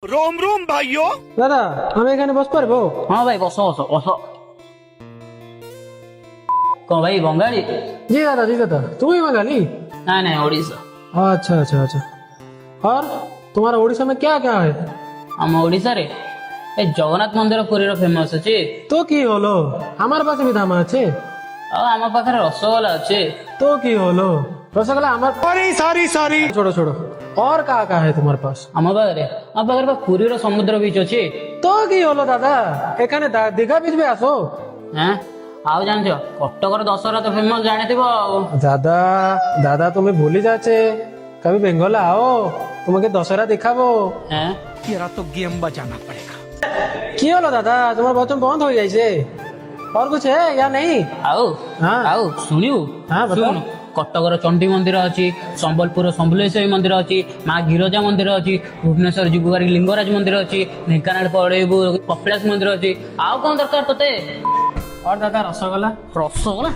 रोम रोम भाइयों। দাদা আমি এখানে বসতে পারবো? হ্যাঁ ভাই বসো বসো বসো। কো ভাই বঙ্গালী? জি দাদা জি দাদা। তুমি बंगाली? नहीं नहीं ओडिशा। अच्छा अच्छा अच्छा। और तुम्हारा उड़ीसा में क्या क्या है? आम ओडिशा रे ए जगन्नाथ मंदिर पुरी फेमस अच्छे। তো কি হলো, আমার পাশে भी ধামা আছে। आम पाखे रसगोल्ला अच्छे। তো কি হলো, রসগোল্লা আমার। Sorry sorry sorry. छोड़ो छोड़ो। और क्या क्या है तुम्हारे पास? आम पाखे पुरी समुद्र बीच अच्छे। তো কি হলো দাদা, এখানে দীঘা बीच में আসো। हैं आउ जान कटकर दशहरा तो फेमस जानी थी। দাদা দাদা তুমি ভুলে যাচ্ছে, কবি বেঙ্গল आओ, তোমাকে দশহরা দেখাবো। हैं तेरा तो गेम बजाना पड़ेगा। কি হলো দাদা, তোমার বচন বন্ধ হয়ে যাইছে? और कुछ है या नहीं? आउ हाँ। आउ सुनियो। हाँ, बताओ। सुन कटकर चंडी मंदिर अच्छी, संबलपुर संबलेश्वरी मंदिर अच्छी, माँ गिरजा मंदिर अच्छी, भुवनेश्वर जुगुवारी लिंगराज मंदिर अच्छी, ढेंकानाल पड़ेबू कपिलास मंदिर अच्छी। आउ कौन दरकार तोते? और दादा रसगोल्ला? रसगोल्ला